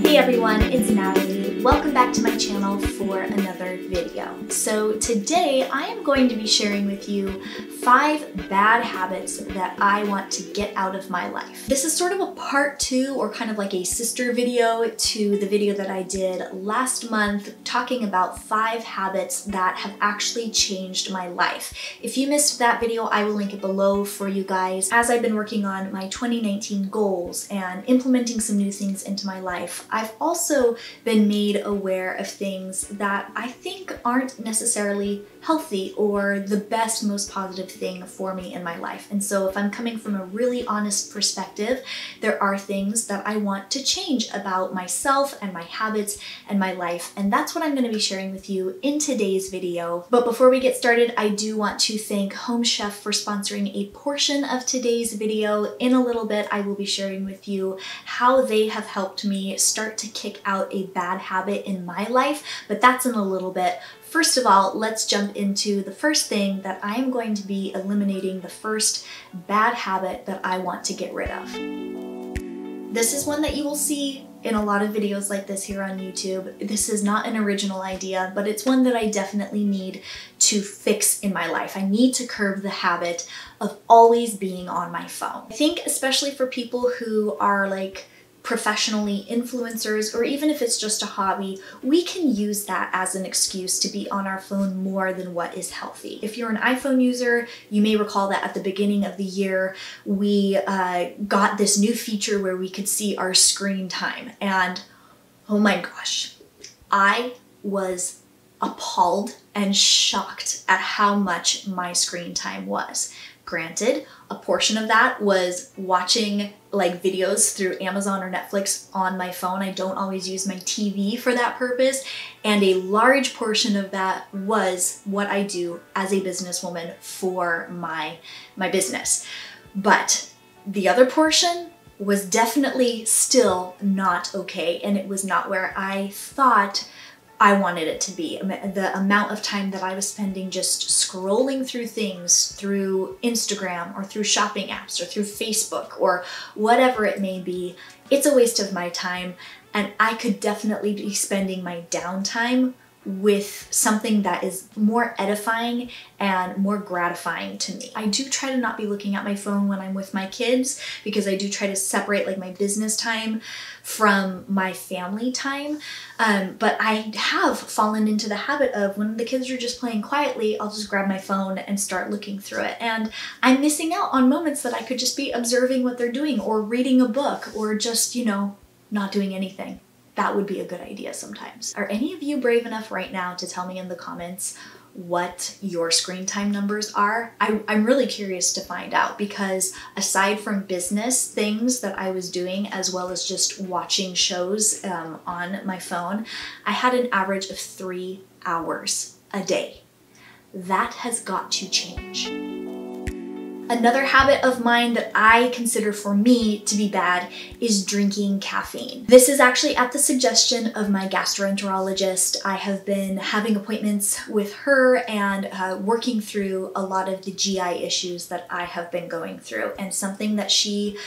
Hey everyone, it's Natalie. Welcome back to my channel for another video. So today I am going to be sharing with you 5 bad habits that I want to get out of my life. This is sort of a part 2 or kind of like a sister video to the video that I did last month talking about 5 habits that have actually changed my life. If you missed that video, I will link it below for you guys. As I've been working on my 2019 goals and implementing some new things into my life, I've also been made aware of things that I think aren't necessarily healthy or the best, most positive thing for me in my life. And so if I'm coming from a really honest perspective, there are things that I want to change about myself and my habits and my life. And that's what I'm going to be sharing with you in today's video. But before we get started, I do want to thank Home Chef for sponsoring a portion of today's video. In a little bit, I will be sharing with you how they have helped me start to kick out a bad habit in my life, but that's in a little bit. First of all, let's jump into the first thing that I am going to be eliminating, the first bad habit that I want to get rid of. This is one that you will see in a lot of videos like this here on YouTube. This is not an original idea, but it's one that I definitely need to fix in my life. I need to curb the habit of always being on my phone. I think especially for people who are like professionally influencers, or even if it's just a hobby, we can use that as an excuse to be on our phone more than what is healthy. If you're an iPhone user, you may recall that at the beginning of the year, we got this new feature where we could see our screen time. And oh my gosh, I was appalled and shocked at how much my screen time was. Granted, a portion of that was watching like videos through Amazon or Netflix on my phone. I don't always use my TV for that purpose. And a large portion of that was what I do as a businesswoman for my business. But the other portion was definitely still not okay. And it was not where I thought I wanted it to be. The amount of time that I was spending just scrolling through things through Instagram or through shopping apps or through Facebook or whatever it may be, it's a waste of my time, and I could definitely be spending my downtime with something that is more edifying and more gratifying to me. I do try to not be looking at my phone when I'm with my kids, because I do try to separate like my business time from my family time. But I have fallen into the habit of when the kids are just playing quietly, I'll just grab my phone and start looking through it. And I'm missing out on moments that I could just be observing what they're doing or reading a book or just, you know, not doing anything. That would be a good idea sometimes. Are any of you brave enough right now to tell me in the comments what your screen time numbers are? I'm really curious to find out, because aside from business things that I was doing, as well as just watching shows on my phone, I had an average of 3 hours a day. That has got to change. Another habit of mine that I consider for me to be bad is drinking caffeine. This is actually at the suggestion of my gastroenterologist. I have been having appointments with her and working through a lot of the GI issues that I have been going through. And something that she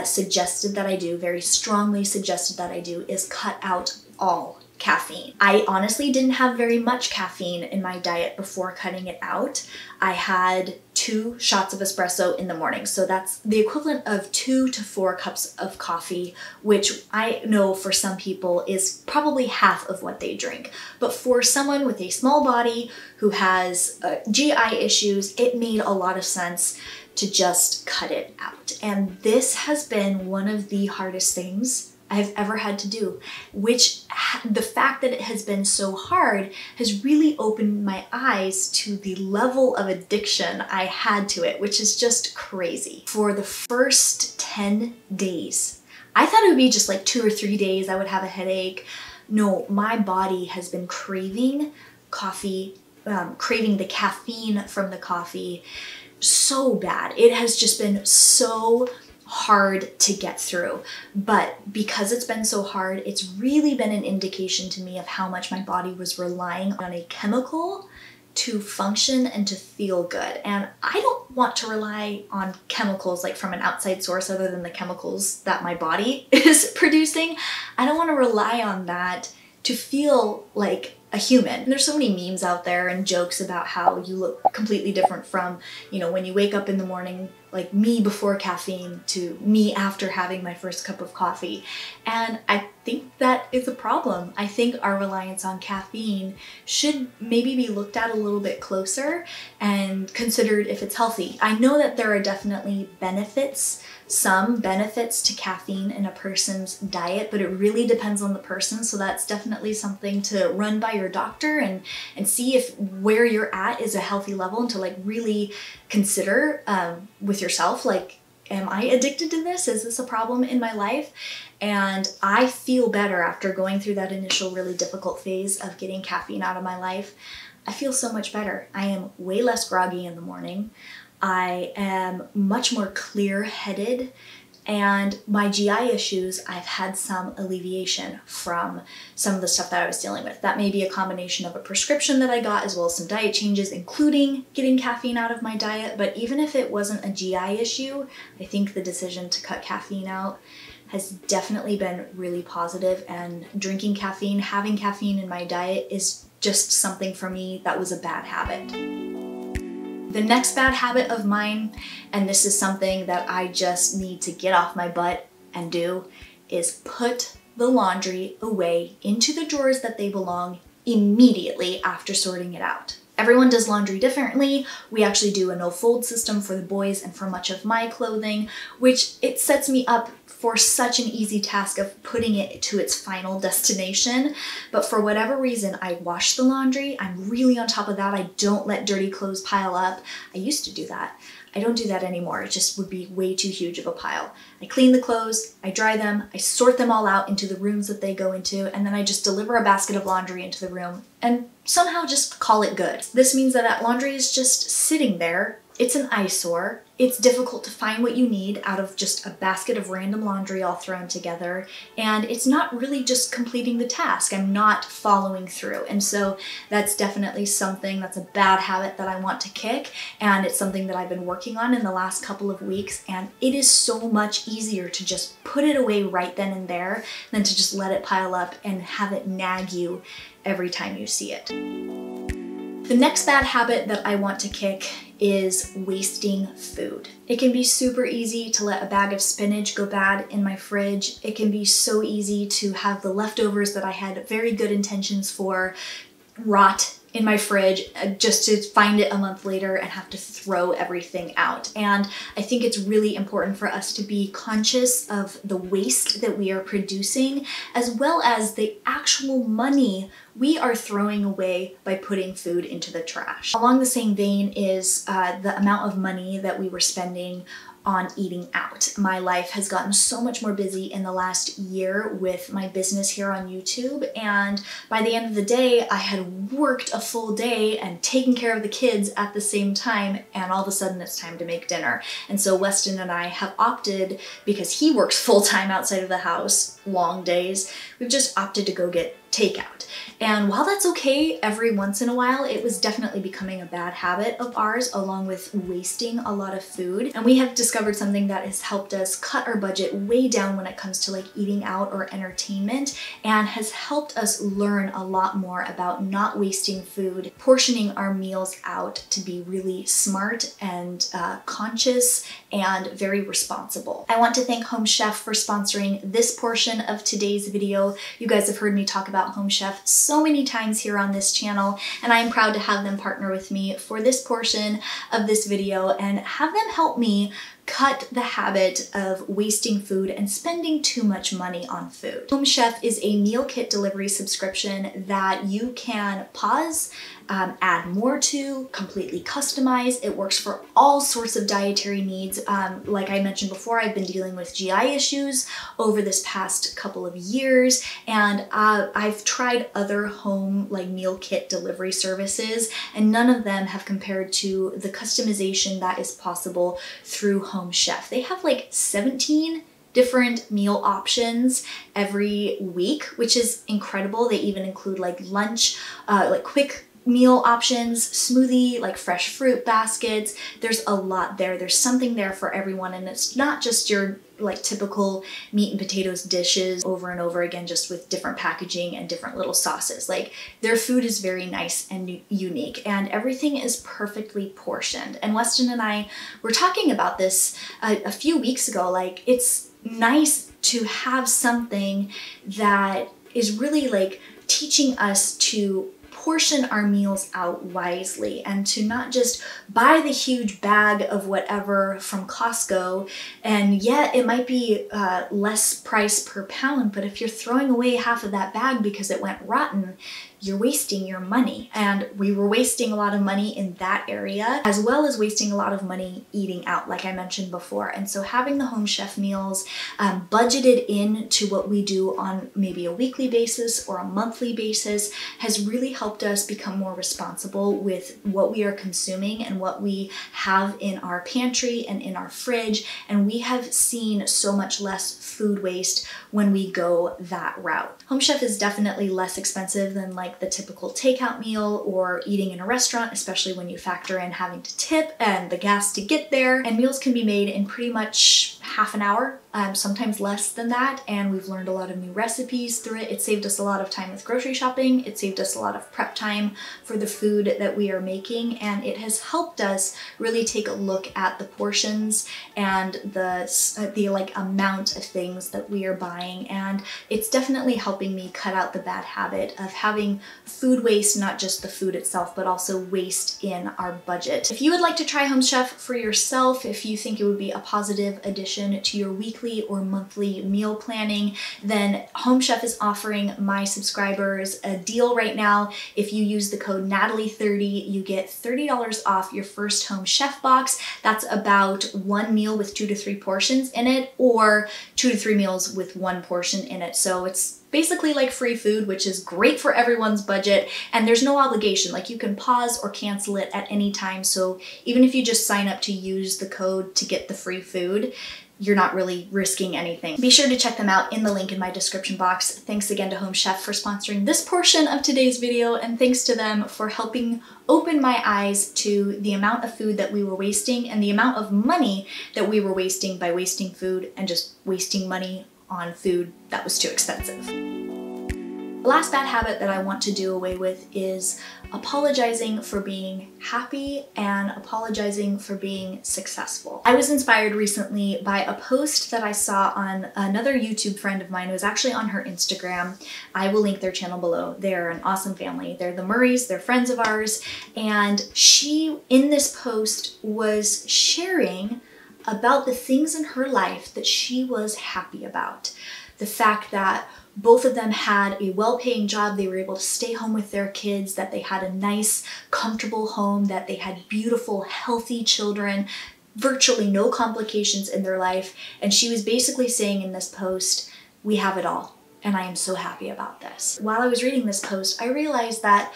suggested that I do, very strongly suggested that I do, is cut out all caffeine. I honestly didn't have very much caffeine in my diet before cutting it out. I had 2 shots of espresso in the morning. So that's the equivalent of 2 to 4 cups of coffee, which I know for some people is probably half of what they drink. But for someone with a small body who has GI issues, it made a lot of sense to just cut it out. And this has been one of the hardest things I've ever had to do, which the fact that it has been so hard has really opened my eyes to the level of addiction I had to it, which is just crazy. For the first 10 days, I thought it would be just like 2 or 3 days I would have a headache. No, my body has been craving coffee, craving the caffeine from the coffee so bad. It has just been so hard to get through. But because it's been so hard, it's really been an indication to me of how much my body was relying on a chemical to function and to feel good. And I don't want to rely on chemicals like from an outside source other than the chemicals that my body is producing. I don't want to rely on that to feel like a human. And there's so many memes out there and jokes about how you look completely different from, you know, when you wake up in the morning, like me before caffeine to me after having my first cup of coffee. And I think that is a problem. I think our reliance on caffeine should maybe be looked at a little bit closer and considered if it's healthy. I know that there are definitely benefits, some benefits to caffeine in a person's diet, but it really depends on the person. So that's definitely something to run by your doctor and see if where you're at is a healthy level, and to like really consider with yourself, like, am I addicted to this? Is this a problem in my life? And I feel better after going through that initial really difficult phase of getting caffeine out of my life. I feel so much better. I am way less groggy in the morning. I am much more clear-headed, and my GI issues, I've had some alleviation from some of the stuff that I was dealing with. That may be a combination of a prescription that I got as well as some diet changes, including getting caffeine out of my diet. But even if it wasn't a GI issue, I think the decision to cut caffeine out has definitely been really positive, and drinking caffeine, having caffeine in my diet is just something for me that was a bad habit. The next bad habit of mine, and this is something that I just need to get off my butt and do, is put the laundry away into the drawers that they belong immediately after sorting it out. Everyone does laundry differently. We actually do a no-fold system for the boys and for much of my clothing, which it sets me up for such an easy task of putting it to its final destination. But for whatever reason, I wash the laundry. I'm really on top of that. I don't let dirty clothes pile up. I used to do that. I don't do that anymore. It just would be way too huge of a pile. I clean the clothes, I dry them, I sort them all out into the rooms that they go into, and then I just deliver a basket of laundry into the room and somehow just call it good. This means that that laundry is just sitting there. It's an eyesore. It's difficult to find what you need out of just a basket of random laundry all thrown together, and it's not really just completing the task. I'm not following through, and so that's definitely something that's a bad habit that I want to kick, and it's something that I've been working on in the last couple of weeks, and it is so much easier to just put it away right then and there than to just let it pile up and have it nag you every time you see it. The next bad habit that I want to kick is wasting food. It can be super easy to let a bag of spinach go bad in my fridge. It can be so easy to have the leftovers that I had very good intentions for rot in my fridge just to find it a month later and have to throw everything out. And I think it's really important for us to be conscious of the waste that we are producing, as well as the actual money we are throwing away by putting food into the trash. Along the same vein is the amount of money that we were spending on eating out. My life has gotten so much more busy in the last year with my business here on YouTube, and by the end of the day, I had worked a full day and taken care of the kids at the same time, and all of a sudden it's time to make dinner. And so Weston and I have opted, because he works full-time outside of the house, long days, we've just opted to go get takeout. And while that's okay every once in a while, it was definitely becoming a bad habit of ours, along with wasting a lot of food. And we have discovered something that has helped us cut our budget way down when it comes to like eating out or entertainment, and has helped us learn a lot more about not wasting food, portioning our meals out to be really smart and conscious and very responsible. I want to thank Home Chef for sponsoring this portion of today's video. You guys have heard me talk about Home Chef so many times here on this channel, and I am proud to have them partner with me for this portion of this video and have them help me cut the habit of wasting food and spending too much money on food. Home Chef is a meal kit delivery subscription that you can pause, add more to, completely customize. It works for all sorts of dietary needs. Like I mentioned before, I've been dealing with GI issues over this past couple of years, and I've tried other home like meal kit delivery services, and none of them have compared to the customization that is possible through Home Chef. They have like 17 different meal options every week, which is incredible. They even include like lunch, like quick meal options, smoothie, like fresh fruit baskets. There's a lot there. There's something there for everyone, and it's not just your like typical meat and potatoes dishes over and over again, just with different packaging and different little sauces. Like, their food is very nice and unique, and everything is perfectly portioned. And Weston and I were talking about this a few weeks ago. Like, it's nice to have something that is really like teaching us to portion our meals out wisely, and to not just buy the huge bag of whatever from Costco, and yet it might be less price per pound, but if you're throwing away half of that bag because it went rotten, you're wasting your money. And we were wasting a lot of money in that area, as well as wasting a lot of money eating out, like I mentioned before. And so having the home chef meals budgeted into what we do on maybe a weekly basis or a monthly basis has really helped us become more responsible with what we are consuming and what we have in our pantry and in our fridge. And we have seen so much less food waste when we go that route. Home chef is definitely less expensive than like the typical takeout meal or eating in a restaurant, especially when you factor in having to tip and the gas to get there. And meals can be made in pretty much half an hour, sometimes less than that. And we've learned a lot of new recipes through it. It saved us a lot of time with grocery shopping. It saved us a lot of prep time for the food that we are making. And it has helped us really take a look at the portions and the like amount of things that we are buying. And it's definitely helping me cut out the bad habit of having food waste, not just the food itself, but also waste in our budget. If you would like to try Home Chef for yourself, if you think it would be a positive addition to your weekly or monthly meal planning, then Home Chef is offering my subscribers a deal right now. If you use the code Natalie30, you get $30 off your first Home Chef box. That's about one meal with 2 to 3 portions in it, or 2 to 3 meals with 1 portion in it. So it's basically like free food, which is great for everyone's budget, and there's no obligation. Like, you can pause or cancel it at any time. So even if you just sign up to use the code to get the free food, you're not really risking anything. Be sure to check them out in the link in my description box. Thanks again to Home Chef for sponsoring this portion of today's video, and thanks to them for helping open my eyes to the amount of food that we were wasting and the amount of money that we were wasting by wasting food and just wasting money on food that was too expensive. The last bad habit that I want to do away with is apologizing for being happy and apologizing for being successful. I was inspired recently by a post that I saw on another YouTube friend of mine. It was actually on her Instagram. I will link their channel below. They're an awesome family. They're the Murrays, they're friends of ours, and she, in this post, was sharing about the things in her life that she was happy about. The fact that both of them had a well-paying job, they were able to stay home with their kids, that they had a nice, comfortable home, that they had beautiful, healthy children, virtually no complications in their life. And she was basically saying in this post, we have it all, and I am so happy about this. While I was reading this post, I realized that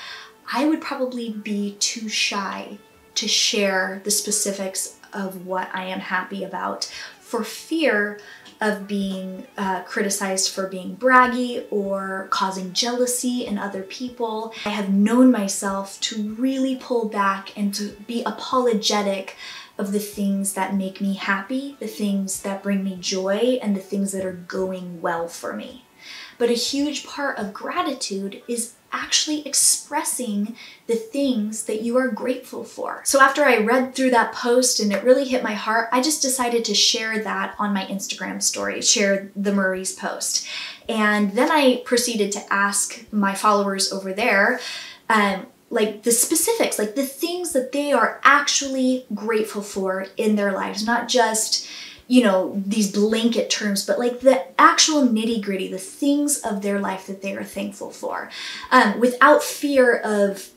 I would probably be too shy to share the specifics of what I am happy about for fear of being criticized for being braggy or causing jealousy in other people. I have known myself to really pull back and to be apologetic of the things that make me happy, the things that bring me joy, and the things that are going well for me. But a huge part of gratitude is actually expressing the things that you are grateful for. So after I read through that post and it really hit my heart, I just decided to share that on my Instagram story, share the Murray's post. And then I proceeded to ask my followers over there, like the specifics, like the things that they are actually grateful for in their lives, not just, you know, these blanket terms, but like the actual nitty-gritty, the things of their life that they are thankful for, without fear of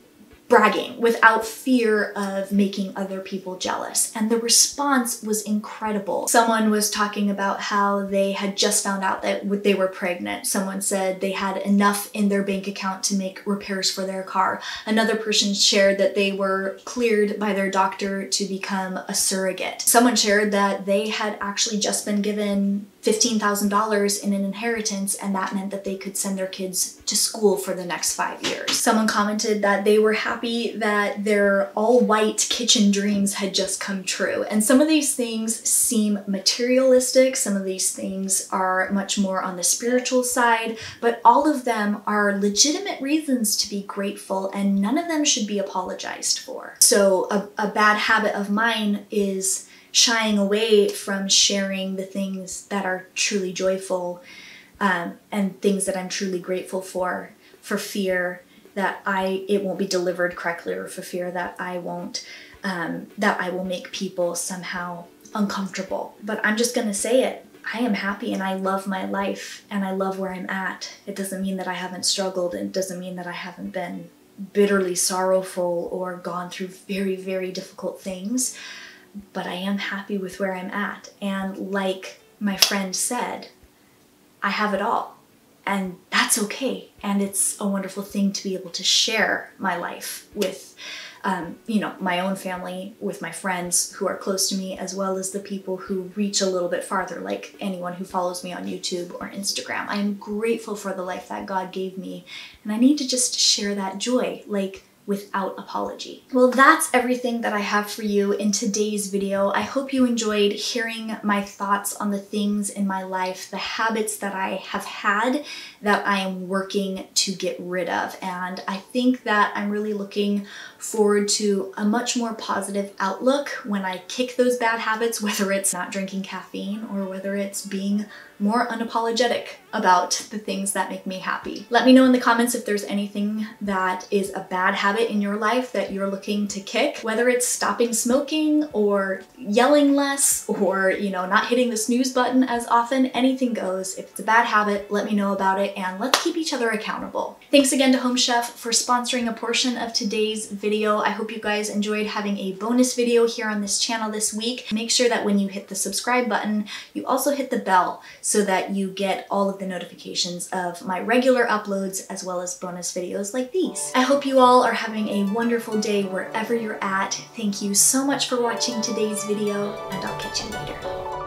bragging, without fear of making other people jealous. And the response was incredible. Someone was talking about how they had just found out that they were pregnant. Someone said they had enough in their bank account to make repairs for their car. Another person shared that they were cleared by their doctor to become a surrogate. Someone shared that they had actually just been given $15,000 in an inheritance, and that meant that they could send their kids to school for the next 5 years. Someone commented that they were happy that their all-white kitchen dreams had just come true. And some of these things seem materialistic, some of these things are much more on the spiritual side, but all of them are legitimate reasons to be grateful, and none of them should be apologized for. So a bad habit of mine is shying away from sharing the things that are truly joyful and things that I'm truly grateful for fear that it won't be delivered correctly, or for fear that I will make people somehow uncomfortable. But I'm just gonna say it. I am happy and I love my life and I love where I'm at. It doesn't mean that I haven't struggled. It doesn't mean that I haven't been bitterly sorrowful or gone through very, very difficult things. But I am happy with where I'm at. And like my friend said, I have it all. And that's okay. And it's a wonderful thing to be able to share my life with, you know, my own family, with my friends who are close to me, as well as the people who reach a little bit farther, like anyone who follows me on YouTube or Instagram. I am grateful for the life that God gave me. And I need to just share that joy, like, without apology. Well, that's everything that I have for you in today's video. I hope you enjoyed hearing my thoughts on the things in my life, the habits that I have had that I am working to get rid of. And I think that I'm really looking forward to a much more positive outlook when I kick those bad habits, whether it's not drinking caffeine or whether it's being more unapologetic about the things that make me happy. Let me know in the comments if there's anything that is a bad habit in your life that you're looking to kick, whether it's stopping smoking or yelling less or, you know, not hitting the snooze button as often. Anything goes. If it's a bad habit, let me know about it and let's keep each other accountable. Thanks again to Home Chef for sponsoring a portion of today's video. I hope you guys enjoyed having a bonus video here on this channel this week. Make sure that when you hit the subscribe button, you also hit the bell so that you get all of the notifications of my regular uploads as well as bonus videos like these. I hope you all are having a wonderful day wherever you're at. Thank you so much for watching today's video, and I'll catch you later.